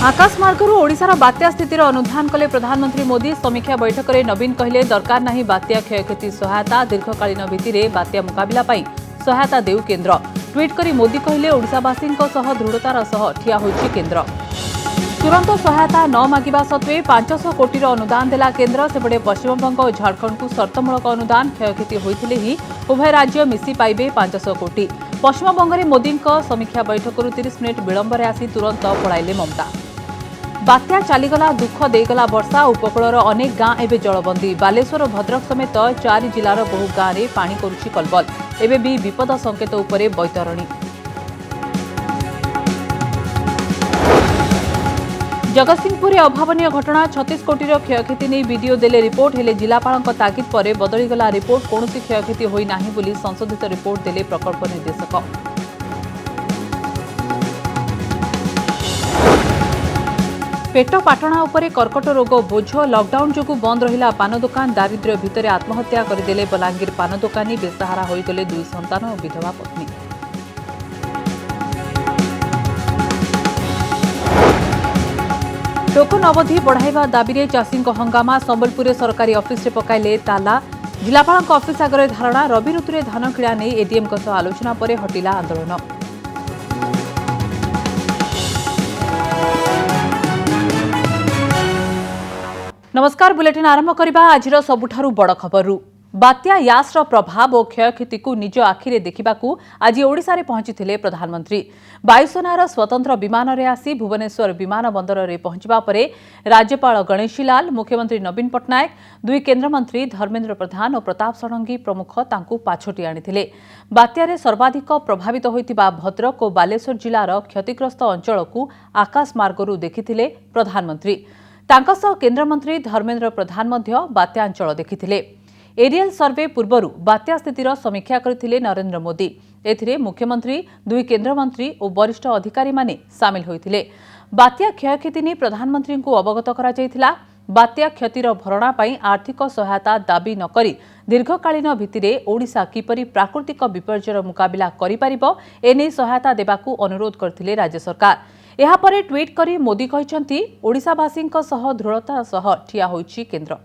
आकाशमार्गरू ओडिशार बात्या स्थितिर अनुधान कले प्रधानमंत्री मोदी। समीक्षा बैठक में नवीन कहले दरकार नहीं बात्या क्षयक्षति सहायता, दीर्घकालीन भित्तिरे बात्या मुकाबिला पई सहायता देउ केन्द्र। ट्वीट करी मोदी कहले ओडिशावासी दृढ़तार सह ठिया होइछि केन्द्र। तुरंत सहायता न मागिबा सत्वे 500 कोटी अनुदान देला केन्द्र। सेपटे पश्चिमबंग और झारखंड को शर्तमूलक अनुदान। क्षयक्षति होइथिले ही उभय राज्य मिसी पाइबे 500 कोटी। पश्चिमबंग में मोदी समीक्षा बैठक 30 मिनिट विलंबर आसी तुरंत पलाइले ममता। बात्या चलीगला दुख देगला वर्षा। उपकूलर अनेक गाँ एवं जलबंदी। बालेश्वर भद्रक समेत 4 जिलार बहु गाँव में पानी करुछि कलबल। एबे भी विपद संकेत उपरे बैतरणी। जगतसिंहपुर अभावनीय घटना। 36 कोटीर क्षयक्षति नहीं वीडियो देले रिपोर्ट। हेले जिलापाल ताकिद पर बदलीगला रिपोर्ट। कौन क्षयक्षति होई नाही बोली संशोधित रिपोर्ट देले प्रकल्प निर्देशक। पेट पाटणा उपरे कर्कट रोग बोझ। लॉकडाउन जोगु बंद रहिला पान दुकान। दारिद्र्य भितरे आत्महत्या करदेले बलांगीर पान दुकानी। बेसहारा होइगले 2 संतान और विधवा पत्नी। टोकन अवधि बढ़ाइबा दाबी चाषी हंगामा। संबलपुर सरकारी ऑफिस रे पकाइले ताला। जिलापाल ऑफिस आगे धारणा। रवि ऋतु धान किणा नहीं एडीएम आलोचना पर हटिला आंदोलन। नमस्कार, बुलेटिन आरंभ करबा आजिर सबुठारु बड़ खबरु। बात्या यासर प्रभाव और क्षयक्षति को निज आखिरे देखिबाकू आज ओडिशा रे पहुंचीथिले प्रधानमंत्री। वायुसेनार स्वतंत्र विमान रे आसी भुवनेश्वर विमान बंदर रे पहुंचबा परे राज्यपाल गणेशी लाल, मुख्यमंत्री नवीन पट्टनायक, 2 केन्द्रमंत्री धर्मेन्द्र प्रधान और प्रताप षडंगी प्रमुख तांकू पाछोटी आनिथिले। बात्यारे सर्वाधिक प्रभावित होइतिबा भद्रक और बालेश्वर जिलार क्षतिग्रस्त अंचल को आकाशमार्गरू देखिथिले प्रधानमंत्री। तांका सह केन्द्रमंत्री धर्मेन्द्र प्रधान मध्य बात्या अंचल देखिथिले। एरियल सर्वे पूर्वरु बात्या स्थितिर समीक्षा करथिले नरेंद्र मोदी। एथिरे मुख्यमंत्री, 2 केन्द्रमंत्री और वरिष्ठ अधिकारी माने सामिल होइथिले। बात्या क्षयक्षति ने प्रधानमंत्री को अवगत करा जायथिला। बात्या क्षतिर भरणा पई आर्थिक सहायता दाबी न करी दीर्घकालीन भित्तिरे ओडिशा किपरि प्राकृतिक विपर्ययर मुकाबिला करि पारिबो एने सहायता देबाकू अनुरोध करथिले राज्य सरकार। एहा परे ट्वीट करी मोदी कहिसंती ओडिशावासी दृढ़ता सह ठिया होइछि केन्द्र।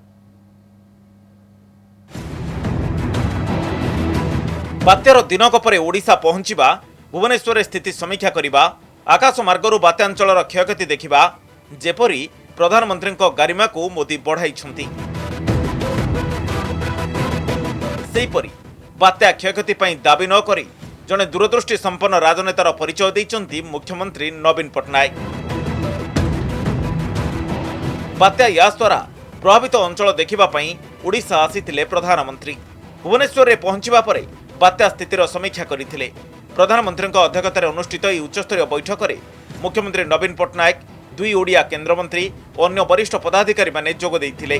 बात्यार दिनक परे ओडिशा पहुंचीबा, भुवनेश्वर स्थिति समीक्षा करिबा, आकाश मार्गरू बात्यांचलर क्षयक्षति देखिबा, जेपरी प्रधानमंत्री गारिमा को मोदी बढ़ाइछंती। सेहीपरि बात्या क्षयक्षति पई दाबी न करी जने दूरदृष्टि संपन्न राजनेतार परिचय दैछंती मुख्यमंत्री नवीन पट्टनायक। बात्या यास द्वारा प्रभावित अंचल देखिबा पई ओडिशा आसीथिले प्रधानमंत्री। भुवनेश्वर रे पहुंचीबा परे बात्या स्थितिर समीक्षा करिथिले। प्रधानमंत्री अध्यक्षतार अनुष्ठित ଏହି उच्चस्तरीय बैठक में मुख्यमंत्री नवीन पट्टनायक, 2 ओडिया केन्द्रमंत्री और अन्य वरिष्ठ पदाधिकारी माने जोग देइथिले।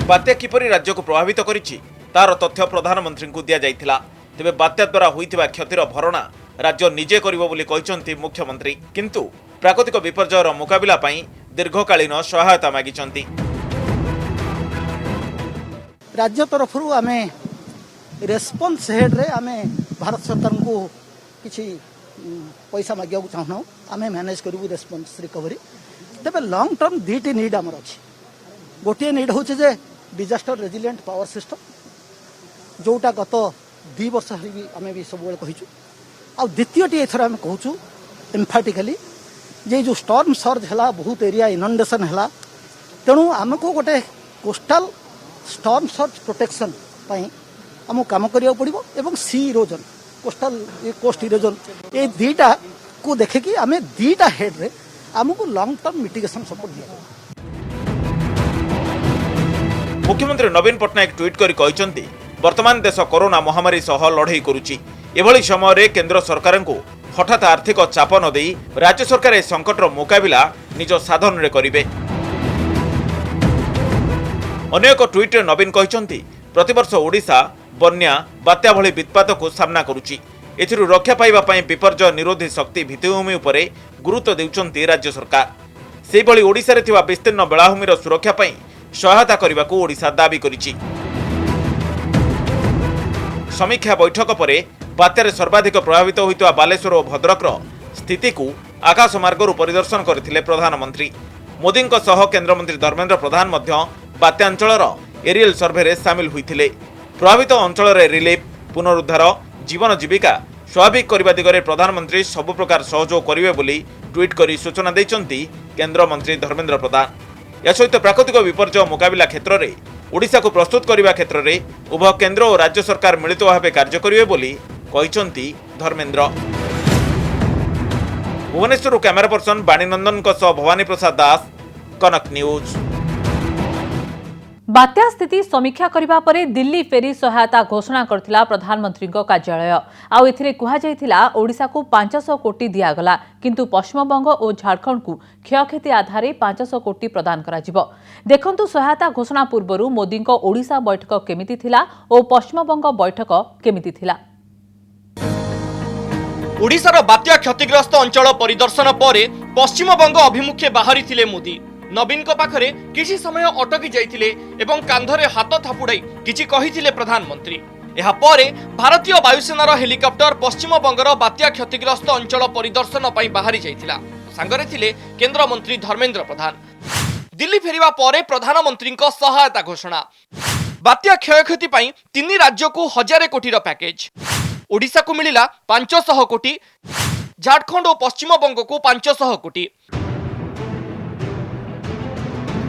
बात्या किपरि राज्य को प्रभावित करिछि तार तथ्य प्रधानमंत्री को दिया जाइथिला। तेबे बात्या द्वारा होइथिबा क्षतिर भरणा राज्य निजे करिबो बोली कहिसंती मुख्यमंत्री। किंतु प्राकृतिक विपर्ययर मुकाबिला पई दीर्घकालीन सहायता मागिसंती। राज्य तरफ आम रेस्पन्स हेड रे आम भारत सरकार को किसी पैसा मांगा चाहूँ। आम मैनेज करूँ रेस्पन्स रिकवरी। तेरे लंग टर्म 2टी नीड आमर अच्छी। गोटे नीड हूँ जे डिजास्टर रेजिलिएंट पावर सिस्टम, जोटा गत 2 वर्ष आम भी सब कहीचु। आ द्वितीयटी एथर आम कहूँ एम्फाटिकली जे जो स्टॉर्म सर्ज है, बहुत एरिया इनंडेशन है, तेणु आमको गोटे कोस्टाल स्टॉर्म सर्ज प्रोटेक्शन आमको काम करिया पड़िबो एवं सी इरोजन, कोस्टल कोस्ट इरोजन, ये 2टा को देखिकी आम 2टा हेड रे आमको लॉन्ग टर्म मिटिगेशन सपोर्ट दिया। मुख्यमंत्री नवीन पट्टनायक ट्वीट करी कहिसंती वर्तमान देश कोरोना महामारी सह लड़ाई करुछि। एभली समय रे केंद्र सरकार को हठात आर्थिक चाप न देई राज्य सरकार ए संकटर मुकाबिला निज साधन रे करिवे। अन्य एक ट्वीट रे नवीन कहिसंती प्रतिवर्ष ओडिशा बन्या, बात्या भली वित्पात को सामना करुछि। एथिरु रक्षा पाइबा पई विपर्यय निरोधी शक्ति भित्तिभूमि उपरे गुरुत्व देउछंती राज्य सरकार। सेहि भली ओडिशा रे थिबा विस्तीर्ण बेलाभूमिर सुरक्षा पई सहायता करबाकू ओडिशा दाबी करिछि। समीक्षा बैठक पर बात्यारे सर्वाधिक प्रभावित होइतवा बालेश्वर और भद्रकर स्थिति को आकाशमार्गरू परिदर्शन करथिले प्रधानमंत्री। मोदीଙ୍କ सह केन्द्रमंत्री धर्मेन्द्र प्रधान मध्य बात्या अंचलर एरियल सर्वे रे शामिल होइथिले। प्रभावित अंचल रिलीफ, पुनरुद्धार, जीवन जीविका स्वाभाविक करने दिगरे प्रधानमंत्री सबु प्रकार सहयोग करेंगे बोली ट्वीट कर सूचना देइचंती केंद्र मंत्री धर्मेन्द्र प्रधान। या सहित प्राकृतिक विपर्यय मुकाबिला क्षेत्र में ओडिशा को प्रस्तुत करने क्षेत्र में उभय केंद्र और राज्य सरकार मिलित भाव कार्य करेंगे बोली कहिचंती धर्मेन्द्र। भुवनेश्वर कैमेरा पर्सन बाणीनंदन भवानी प्रसाद दास, कनक न्यूज। बात्या स्थिति समीक्षा करबा परे दिल्ली फेरी सहायता घोषणा करथिला प्रधानमंत्री कार्यालय। आउ एथिरे कुहा जायथिला ओडिशा को 500 कोटी दियागला, किंतु पश्चिमबंग और झारखंड को क्षयक्षति आधार 500 कोटी प्रदान कराजिबो। देखंतु सहायता घोषणा पूर्वरु मोदी ओडिशा बैठक केमिति थिला और पश्चिमबंग बैठक केमिति थिला। ओडिशार बात्या क्षतिग्रस्त अंचल परिदर्शन पर पश्चिमबंग अभिमुखे बाहरी थिले मोदी। नवीन को पाखरे किसी समय अटकी जाइथिले एवं कांधरे हाथ थापुड़ाई किछि कहिथिले प्रधानमंत्री। एहा परे भारतीय वायुसेनार हेलिकॉप्टर पश्चिमबंगर बात्या क्षतिग्रस्त अंचल परिदर्शन पई बाहरी जाइथिला। सांगरे थिले केंद्र मंत्री धर्मेन्द्र प्रधान। दिल्ली फेरिबा परे प्रधानमंत्री सहायता घोषणा। बात्या क्षयक्षति पई 3 राज्य को 1000 कोटी पैकेज। ओडिशा को मिलिला 500 कोटी, झारखंड और पश्चिमबंग को 500 कोटी।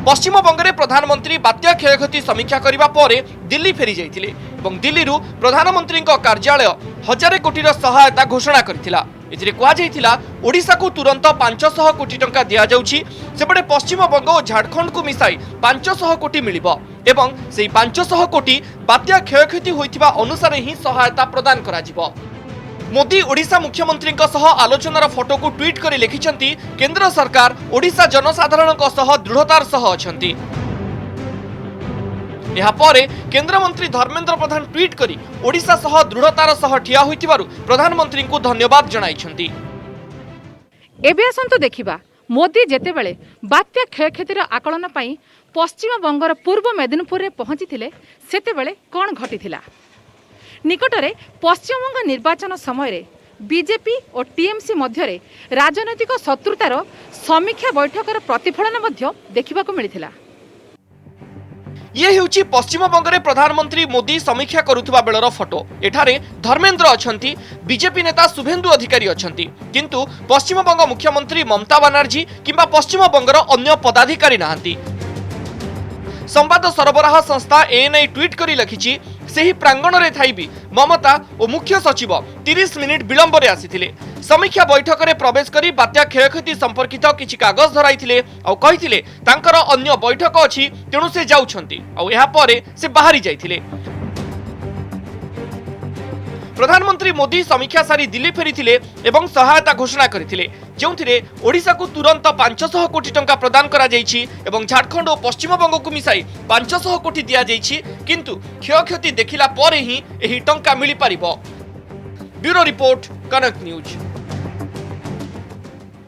पश्चिमबंग में प्रधानमंत्री बात्या क्षयक्षति समीक्षा करने पर दिल्ली फेरी जाइथिले एवं दिल्ली प्रधानमंत्री कार्यालय 1000 कोटी सहायता घोषणा करथिला। एथिरे कुहा जाइथिला ओडिशा को तुरंत 500 कोटी टंका दिया जाउछि। सेपटे पश्चिमबंग और झारखंड को मिसाई 500 कोटी मिलिबो एवं सेही 500 कोटी बात्या क्षयक्षति होइथिबा अनुसार ही सहायता प्रदान कराजिबो। मोदी ओडिशा मुख्यमंत्री आलोचनार फोटो को ट्वीट कर लिखिछंती केंद्र सरकार ओडिशा जनसाधारण दृढ़तार सह अछंती। एहा परे केंद्र मंत्री धर्मेन्द्र प्रधान ट्वीट करी ओडिशा सह दृढ़तार सह ठिया होइतिबारु प्रधानमंत्री को धन्यवाद जणाइछंती। एबे आसंतु देखिबा मोदी जेतेबेले बात्या क्षयक्षतिर आकलन पई पश्चिमबंगर पूर्व मेदिनीपुर रे पहुंचीथिले सेतेबेले कोन घटिथिला। निकटरे पश्चिमबंग निर्वाचन समय बीजेपी और टीएमसी मध्य राजनैतिक शत्रुतार समीक्षा बैठकर प्रतिफलन देखा मिलता। ये हेउची पश्चिमबंग रे प्रधानमंत्री मोदी समीक्षा करुथुबा बेलर फोटो। एठारे धर्मेन्द्र अछंती, बीजेपी नेता शुभेन्दु अधिकारी अछंती, किंतु पश्चिमबंग मुख्यमंत्री ममता बनर्जी किंबा पश्चिमबंगर अन्य पदाधिकारी नाहंती। संवाद सरबराह संस्था एएनआई ट्वीट करी लिखिछि सेही प्रांगण रे थाई भी ममता और मुख्य सचिव 30 मिनिट विलंब रे आसीथिले। समीक्षा बैठक रे प्रवेश करी बात्या क्षयक्षति संपर्कित किछि कागज धराइथिले और कहिथिले तांकर अन्य बैठक अछि तेणु से जाउछंती और एहा परे से बाहरी जाइथिले। प्रधानमंत्री मोदी समीक्षा सारी दिल्ली फेरी एवं सहायता घोषणा करथिले, जोंथिरे ओडिशा को तुरंत 500 कोटी टंका प्रदान करा जाइछि एवं झारखंड और पश्चिमबंग को मिसाई 500 कोटी दिया जाइछि, किंतु क्षयक्षति देखिला परे ही एही टंका मिली पारिबो। ब्यूरो रिपोर्ट, कनक न्यूज।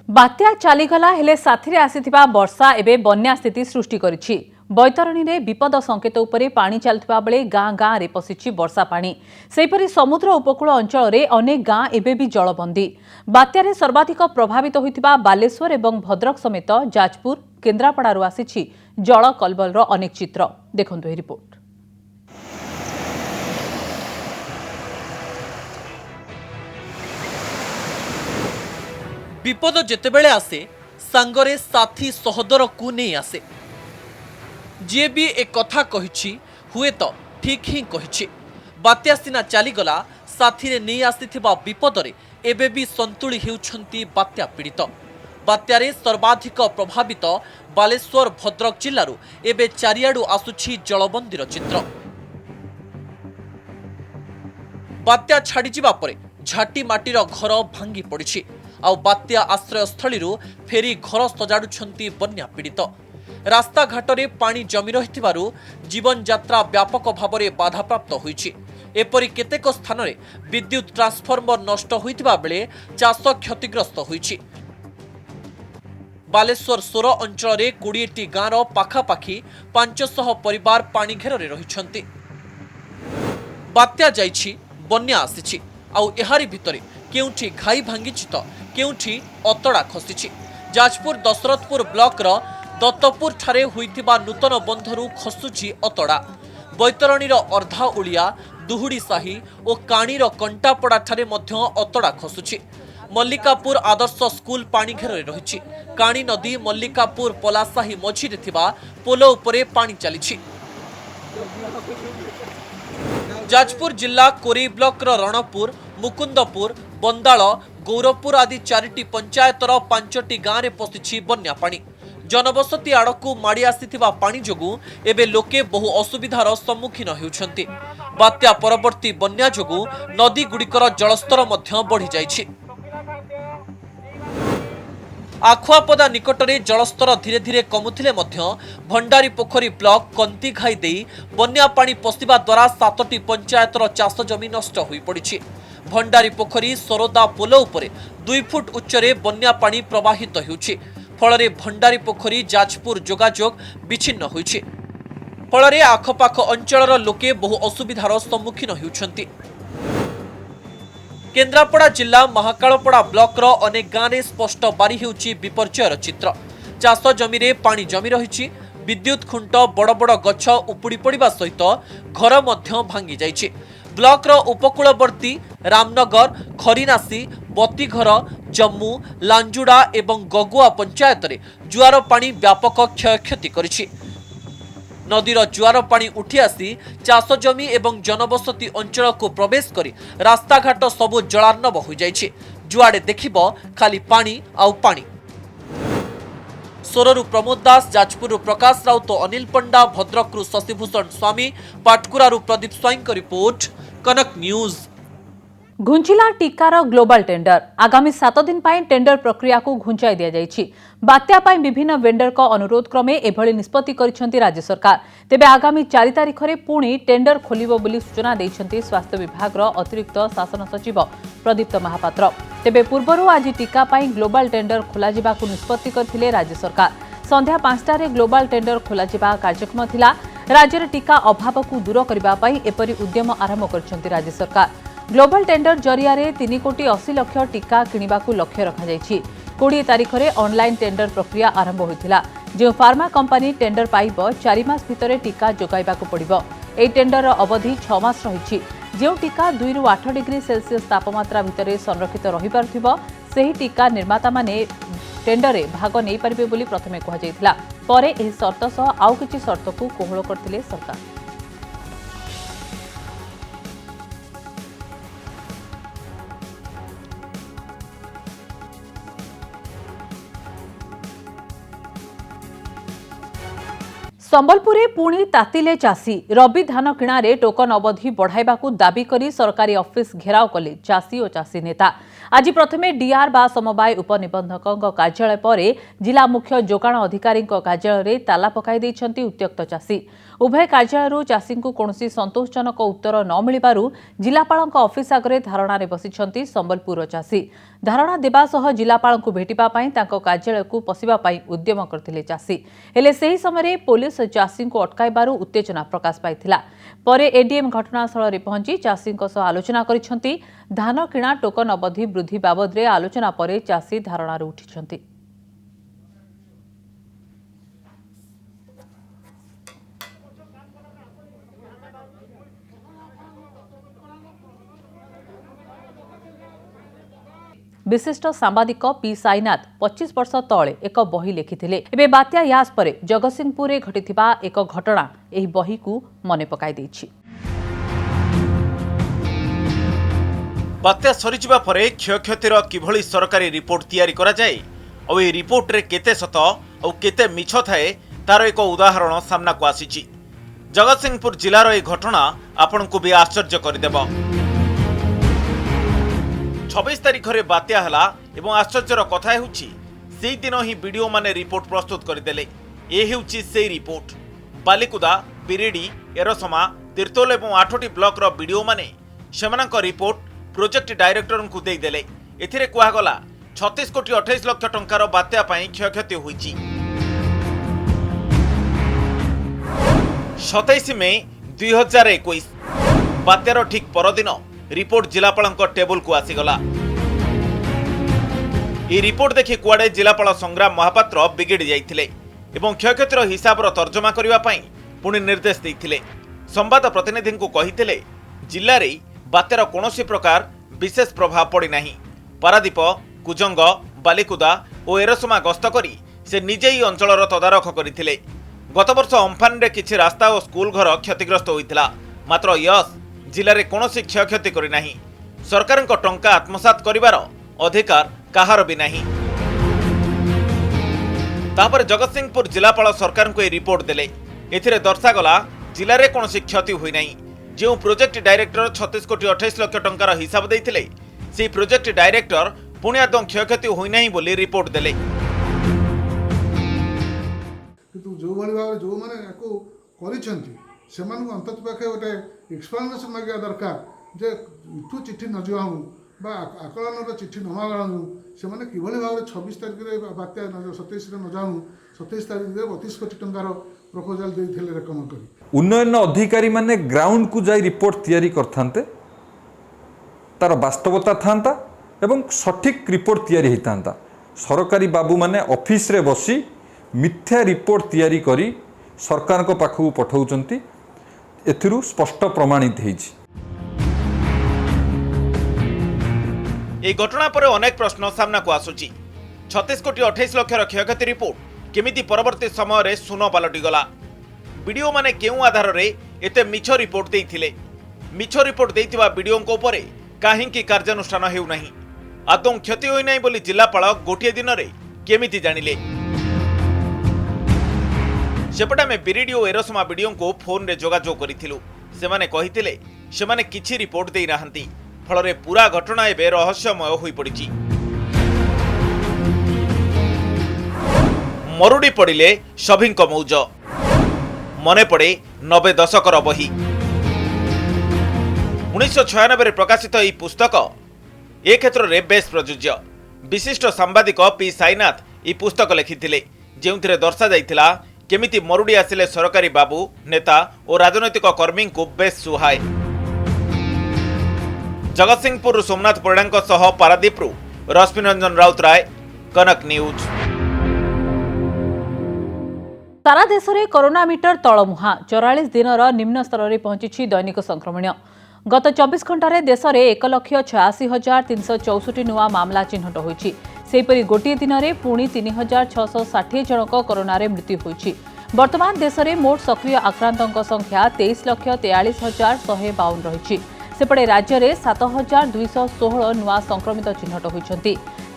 बात्या चलीगला हेले साथीरे आसीथिबा वर्षा एबे बन्या स्थिति सृष्टि करिछि। बैतरणी रे विपद संकेत उपरे पानी चलथिबा बेले गाँ गाँ रे पसिछि वर्षा पानी। सेहिपरि समुद्र उपकूल अंचल रे अनेक गाँ एबे भी जलबंदी। बात्या रे सर्वाधिक प्रभावित होइतिबा बालेश्वर एवं भद्रक समेत जाजपुर, केन्द्रापड़ारू आसीछि जल कलबलर अनेक चित्र। देखंतु ए रिपोर्ट। विपद जेतेबेले आसे सांगरे साथी सहोदर को नहीं आसे। जी भी एक कथा कहिछि हुए तो ठीक ही कहिछि। बात्या सिना चलीगला साथी रे नहीं आसीथिबा विपदरे एबे भी संतुली हेउछंती बात्या पीड़ित। बात्यारे सर्वाधिक प्रभावित बालेश्वर भद्रक जिल्लारू एबे चारियाडू आसुछि जलबंदीर चित्र। बात्या छाड़ी जिबा परे झाटी माटीर घर भांगी पड़िछि। आउ बात्या आश्रयस्थलीरू फेरी घर सजाडुछंती बन्या पीड़ित। रास्ता घाटरे पानी जमी रहिथिबारु जीवन यात्रा व्यापक भावरे बाधाप्राप्त होइछि। एपरि केतेक स्थान रे विद्युत ट्रांसफॉर्मर नष्ट होइथिबा बेले चाष क्षतिग्रस्त होइछि। बालेश्वर सोर अंचल रे 20टी गाँर पाखापाखि 500 परिवार पानी घेରରେ रहिछंती। बात्या जाइछि, बन्या आसिछि, आउ एहारी भितरे केउठी घाई भांगिछि तो केउठी अतड़ा खसिछि। जाजपुर दशरथपुर ब्लॉक रो दत्तपुर ठारे होइथिबा नूतन बंधरू खसुछि अतड़ा। बैतरणीर अर्धा ओलिया दुहुडी साही और काणीर कंटापड़ा ठारे मध्य अतड़ा खसुछि। मल्लिकापुर आदर्श स्कूल पानी घेर रही। काणी नदी मल्लिकापुर पलासाही मझिरे थिबा पोल उपरे पानी चली। जाजपुर जिला कोरेई ब्लॉक रणपुर मुकुंदपुर बंदाल गौरपुर आदि 4टी पंचायतर 5टी गाँव में पशिछि बन्या पानी। जनबसती आड़कू माड़ी आसीथिबा पानी जोगु एबे लोके बहु असुविधार सम्मुखीन हेउछन्ति। बात्या परवर्ती बन्या जोगु नदी गुड़िकर जलस्तर मध्य बढ़ी जाइछि। आखुआपदा निकटरे जलस्तर धीरे धीरे कमुथिले मध्य भंडारी पोखरी ब्लॉक कंती घाई देई बन्या पानी पशिबा द्वारा 7टी पंचायतर चाष जमी नष्ट होई पड़िछि। भंडारी पोखरी सरोदा पोल उपरे 2 फुट उच्चरे बन्या पानी प्रवाहित हेउछि। फलरे भंडारी पोखरी जाजपुर जोगाजोग विच्छिन्न होइछि। फलरे आखपाख अंचलर लोके बहु असुविधार सम्मुखीन हेउछन्ति। केन्द्रापड़ा जिला महाकालपड़ा ब्लॉक रो अनेक गाँव में स्पष्ट बारी हेउछि विपर्ययर चित्र। चाष जमी रे पानी जमी रही। विद्युत खुंट बड़ बड़ गछ उपुड़ी पड़िबा सहित घर मध्य भांगी जाइछि। ब्लॉक रो उपकूलवर्ती रामनगर खरीनासी बतीघर जम्मू लांजुड़ा एवं गगुआ पंचायत रे जुआर पानी व्यापक क्षयक्षति करिछि। नदीर जुआर पानी उठी आसी चाष जमी एवं जनबसती अंचल को प्रवेश करी रास्ताघाट सबु जलार्णव हो जाइछि। जुआड़े देखिबो खाली पानी आउ पानी। सोररू प्रमोद दास, जाजपुर प्रकाश राउत, अनिल पंडा, भद्रकरू शशिभूषण स्वामी, पाटकुरारू प्रदीप स्वाईं का रिपोर्ट, कनक न्यूज। घुंचिला टीकार ग्लोबल टेंडर आगामी 7 दिन पाई टेंडर प्रक्रिया को घुंचाई दिया जाइछि। बात्या पाई विभिन्न वेंडर को अनुरोध क्रमे एभली निष्पत्ति करिसेंति राज्य सरकार। तेबे आगामी 4 तारिख रे पुणी टेंडर खोलिबो बोली सूचना दैछंति स्वास्थ्य विभाग रो अतिरिक्त शासन सचिव प्रदीप्त महापात्र। तेबे पूर्वरु आज टीका पाई ग्लोबल टेंडर खोला जिबाकु निष्पत्ति करथिले राज्य सरकार। संध्या 5टा रे ग्लोबल टेंडर खोला जिबा कार्यक्रम थिला। राज्य टीका अभाव को दूर करबा पाई एपरि उद्यम आरंभ करछंति राज्य सरकार। ग्लोबल टेंडर जरिया 3 कोटी 80 लाख टीका किनिबाकू लक्ष्य रखा जाइछि। 20 तारिख रे ऑनलाइन टेंडर प्रक्रिया आरंभ होइथिला। जो फार्मा कंपनी टेंडर पाइब 4 मास भितरे टीका जोगाइबाकू पड़िबो। एई टेंडर अवधि 6 मास रहिछि। जो टीका 2 रु 8 डिग्री सेल्सियस तापमात्रा भितरे संरक्षित रहि पारथिबो सेही टीका निर्माता माने टेंडर रे भाग नै परिबे बोली प्रथमे कहा जाइथिला। परे एही शर्त सह आउ किछि शर्त को कोहळ करथिले सरकार। संबलपुरे पुणी तातिले चाषी रबी धान किणारे टोकन अवधि बढ़ाइबाकू दाबी करी सरकारी ऑफिस घेराव कले चाषी और चाषी नेता। आज प्रथमे डीआर बा समवाय उपनिबंधक कार्यालय पर जिला मुख्य जोगाण अधिकारी कार्यालय ताला पकाई दैछंती उत्यक्त चाषी। उभय कार्यालय चाषी को कौनसी संतोषजनक उत्तर न मिलिबारु जिलापाल ऑफिस आगे धारणा बसिछंती संबलपुर चाषी। धारणा देबा सह जिलापाल को भेटिबा पई तांको कार्यालय को पसिबा पई उद्यम करथिले चाषी। हेले सेही समय पुलिस चाषी को अटकाइबारु उत्तेजना प्रकाश पाइथिला। परे एडीएम घटनास्थल रे पहुंची चाषी आलोचना करिसेंती। धान किणा टोकन अवधि वृद्धि बाबद रे आलोचना परे चाषी धारणा उठिसेंती। विशिष्ट सांबादिक पी साईनाथ 25 वर्ष तले एक बही लिखिथिले। एबे बात्या यास परे जगतसिंहपुर घटिथिबा एक घटना एही बही को मने पकाई दैछि। बात्या सरीजिबा परे क्षयक्षतिर किभଳି सरकारी रिपोर्ट तैयारी करा जाय और ए रिपोर्ट रे केते सत और केते मिछ थाए तार एक उदाहरण सामना को आसीछि। जगतसिंहपुर जिलार ए घटना आपन को भी आश्चर्य करदेबो। 26 तारिख रे बात्या हला एवं आश्चर्यर कथा हेउछि सेही दिन ही वीडियो माने रिपोर्ट प्रस्तुत करदेले। ए हेउछि सेही रिपोर्ट। बालिकुदा बिरेडी एरसमा तीर्तोल एवं 8टी ब्लॉक रो वीडियो माने सेमानक रिपोर्ट प्रोजेक्ट डायरेक्टर को दे देले। एथिरे कुआ गला 36 कोटी 28 लाख टंकार बात्या पई क्षयक्षति होईछि। 27 मई 2021 बात्यार ठीक परदिन रिपोर्ट जिलापाल टेबुल को आसीगला। ଏହି ରିପୋର୍ଟ ଦେଖି କୁଆଡ଼େ ଜିଲ୍ଲାପାଳ ସଂଗ୍ରାମ ମହାପାତ୍ର ବିଗିଡ଼ି ଯାଇଥିଲେ ଏବଂ କ୍ଷୟକ୍ଷତିର ହିସାବର ତର୍ଜମା କରିବା ପାଇଁ ପୁଣି ନିର୍ଦ୍ଦେଶ ଦେଇଥିଲେ। ସମ୍ବାଦ ପ୍ରତିନିଧିଙ୍କୁ କହିଥିଲେ ଜିଲ୍ଲାରେ ବାତ୍ୟାର କୌଣସି ପ୍ରକାର ବିଶେଷ ପ୍ରଭାବ ପଡ଼ିନାହିଁ। ପାରାଦୀପ, କୁଜଙ୍ଗ, ବାଲିକୁଦା ଓ ଏରସମା ଗସ୍ତ କରି ସେ ନିଜେ ଏହି ଅଞ୍ଚଳର ତଦାରଖ କରିଥିଲେ। ଗତବର୍ଷ ଅମ୍ଫାନରେ କିଛି ରାସ୍ତା ଓ ସ୍କୁଲ ଘର କ୍ଷତିଗ୍ରସ୍ତ ହୋଇଥିଲା, ମାତ୍ର ୟସ୍ ଜିଲ୍ଲାରେ କୌଣସି କ୍ଷୟକ୍ଷତି କରିନାହିଁ। ସରକାରଙ୍କ ଟଙ୍କା ଆତ୍ମସାତ କରିବାର ଅଧିକାର କାହାର ବି ନାହିଁ। ତାପରେ ଜଗତସିଂହପୁର ଜିଲ୍ଲାପାଳ ସରକାରଙ୍କୁ ଏହି ରିପୋର୍ଟ ଦେଲେ। ଏଥିରେ ଦର୍ଶାଗଲା ଜିଲ୍ଲାରେ କୌଣସି କ୍ଷତି ହୋଇନାହିଁ। ଯେଉଁ ପ୍ରୋଜେକ୍ଟ ଡାଇରେକ୍ଟର 36 କୋଟି 28 ଲକ୍ଷ ଟଙ୍କାର ହିସାବ ଦେଇଥିଲେ, ସେହି ପ୍ରୋଜେକ୍ଟ ଡାଇରେକ୍ଟର ପୁଣି ଆଦୌ କ୍ଷୟକ୍ଷତି ହୋଇନାହିଁ ବୋଲି ରିପୋର୍ଟ ଦେଲେ। କିନ୍ତୁ ଯେଉଁଭଳି ଭାବରେ ଯେଉଁମାନେ ୟାକୁ କରିଛନ୍ତି ସେମାନଙ୍କୁ ଅନ୍ତତଃ ପାଖେ ଗୋଟେ ଏକ୍ସପ୍ଲାନେସନ୍ ମାଗିବା ଦରକାର ଯେ ଏଠୁ ଚିଠି ନ ଯିବାଣୁ ବା ଆକଳନର ଚିଠି ନ ମାଗଣୁ ସେମାନେ କିଭଳି ଭାବରେ 26 ତାରିଖରେ ବାତ୍ୟା 27ରେ ନ ଜାଣୁ 27 ତାରିଖରେ 32 କୋଟି ଟଙ୍କାର ପ୍ରପୋଜାଲ ଦେଇଥିଲେ ରେକମେଣ୍ଡ କରି। ଉନ୍ନୟନ ଅଧିକାରୀ ମାନେ ଗ୍ରାଉଣ୍ଡକୁ ଯାଇ ରିପୋର୍ଟ ତିଆରି କରିଥାନ୍ତେ, ତାର ବାସ୍ତବତା ଥାନ୍ତା ଏବଂ ସଠିକ୍ ରିପୋର୍ଟ ତିଆରି ହୋଇଥାନ୍ତା। ସରକାରୀ ବାବୁମାନେ ଅଫିସରେ ବସି ମିଥ୍ୟା ରିପୋର୍ଟ ତିଆରି କରି ସରକାରଙ୍କ ପାଖକୁ ପଠାଉଛନ୍ତି, ଏଥିରୁ ସ୍ପଷ୍ଟ ପ୍ରମାଣିତ ହୋଇଛି। এই ঘটনা পরে অনেক প্রশ্ন সামনাকু আসুচি। 36 কোটি 28 লক্ষর ক্ষয়ক্ষতি রিপোর্ট কেমিতি পরবর্তী সময়ে শূন্য পালটিগলা? বিডিও মানে কেউ আধারে এতে মিছ রিপোর্ট ଦେଇଥିଲେ? মিছ রিপোর্ট ଦେଇଥିବା বিডিওଙ୍କ উপরে কাহিঁকি কার্যানুষ্ঠান হেউ ନାହିଁ? আদৌ ক্ষতি হই নাই বলি জিল্লাপাল গোটিয়ে দিনরে কেমিতি জানিলে? সেপটে আমি বিরিডি ও এরসমা বিডিওଙ୍କୁ ফোনে যোগাযোগ করিছিলু। সেমানে কহিଥିଲେ সেমানে কিছু রিপোর্ট দেই নাহান্তি। ফলরে পুরা ঘটনা এবে রহস্যময় হয়ে পড়িছি। মরুড়ি পড়িলে সভিঙ্ক মৌজ, মনে পড়ে 90 দশকর বহি। 1996 প্রকাশিত এই পুস্তক এ ক্ষেত্রে বেশ প্রযোজ্য। বিশিষ্ট সাংবাদিক পি সাইনাথ এই পুস্তক লেখিଥିଲେ, ଯେଉଁଥିରେ ଦର୍ଶାଯାଇଥିଲା କେମିତି ମରୁଡ଼ି ଆସିଲେ ସରକାରୀ ବାବୁ, ନେତା ଓ ରାଜନୈତିକ କର୍ମୀଙ୍କୁ ବେଶ ସୁହାଏ। ଜଗତସିଂହପୁରରୁ ସୋମନାଥ ପରିଡ଼ାଙ୍କ ସହ ପାରାଦୀପରୁ ରଶ୍ମିରଞ୍ଜନ ରାଉତରାୟ, କନକ ନ୍ୟୁଜ୍। ସାରା ଦେଶରେ କରୋନା ମିଟର ତଳମୁହାଁ। 44 ଦିନର ନିମ୍ନ ସ୍ତରରେ ପହଞ୍ଚିଛି ଦୈନିକ ସଂକ୍ରମଣ। ଗତ 24 ଘଣ୍ଟାରେ ଦେଶରେ 1,86,364 ନୂଆ ମାମଲା ଚିହ୍ନଟ ହୋଇଛି। ସେହିପରି ଗୋଟିଏ ଦିନରେ ପୁଣି 3,660 ଜଣଙ୍କ କରୋନାରେ ମୃତ୍ୟୁ ହୋଇଛି। ବର୍ତ୍ତମାନ ଦେଶରେ ମୋଟ ସକ୍ରିୟ ଆକ୍ରାନ୍ତଙ୍କ ସଂଖ୍ୟା 23,43,152 ରହିଛି। ସେପଟେ ରାଜ୍ୟରେ 7,216 ନୂଆ ସଂକ୍ରମିତ ଚିହ୍ନଟ ହୋଇଛନ୍ତି।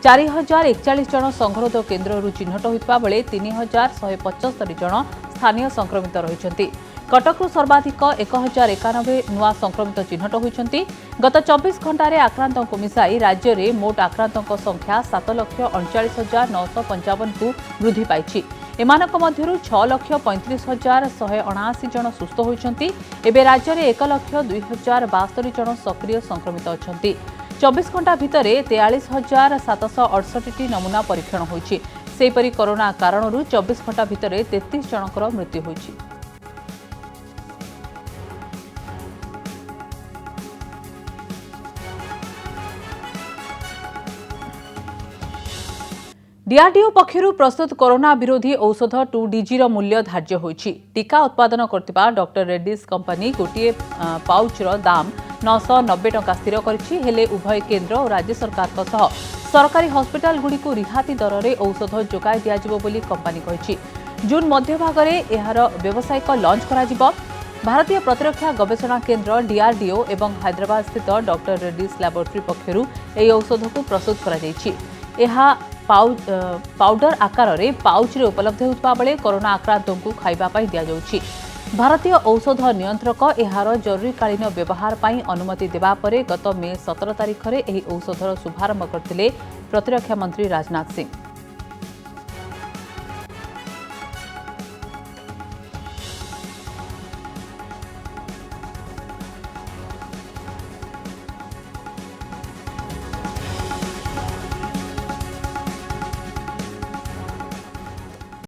4,041 ଜଣ ସଂଗରୋଧ କେନ୍ଦ୍ରରୁ ଚିହ୍ନଟ ହୋଇଥିବା ବେଳେ 3,175 ଜଣ ସ୍ଥାନୀୟ ସଂକ୍ରମିତ ରହିଛନ୍ତି। କଟକରୁ ସର୍ବାଧିକ 1,091 ନୂଆ ସଂକ୍ରମିତ ଚିହ୍ନଟ ହୋଇଛନ୍ତି। ଗତ 24 ଘଣ୍ଟାରେ ଆକ୍ରାନ୍ତଙ୍କୁ ମିଶାଇ ରାଜ୍ୟରେ ମୋଟ ଆକ୍ରାନ୍ତଙ୍କ ସଂଖ୍ୟା 7,39,955କୁ ବୃଦ୍ଧି ପାଇଛି। ଏମାନଙ୍କ ମଧ୍ୟରୁ 6,35,179 ଜଣ ସୁସ୍ଥ ହୋଇଛନ୍ତି। ଏବେ ରାଜ୍ୟରେ 1,02,072 ଜଣ ସକ୍ରିୟ ସଂକ୍ରମିତ ଅଛନ୍ତି। 24 ଘଣ୍ଟା ଭିତରେ 43,768ଟି ନମୁନା ପରୀକ୍ଷଣ ହୋଇଛି। ସେହିପରି କରୋନା କାରଣରୁ 24 ଘଣ୍ଟା ଭିତରେ 33 ଜଣଙ୍କର ମୃତ୍ୟୁ ହୋଇଛି। डीआरडीओ पक्षरु प्रस्तुत कोरोना विरोधी औषध 2DG मूल्य धार्य होईछि। टीका उत्पादन करथिबा डॉक्टर रेड्डीज कंपनी गोटे पाउचर दाम 990 टंका स्थिर करिछि। हेले उभय केंद्र और राज्य सरकार सह सरकारी हॉस्पिटल गुडी को रिहाती दर रे औषध जोगाई दियाजिबो बोली कंपनी कहिछि। जून मध्य भागरे एहार व्यावसायिक लॉन्च कराजिबो। भारतीय प्रतिरक्षा गवेषणा केंद्र डीआरडीओ एवं हैदराबाद स्थित डॉक्टर रेड्डीज लैबोरेटरी पक्षरु एही औषध को प्रस्तुत करा जायछि। एहा पाउडर आकार रे पाउच रे उपलब्ध होता बेले कोरोना आक्रांतों को खाइबा पाई दिया जाउछि। भारतीय औषध नियंत्रक एहार जरूरीकालीन व्यवहार पाई अनुमति देबा परे गत मे 17 तारिख रे एही औषधर शुभारंभ करथिले प्रतिरक्षा मंत्री राजनाथ सिंह।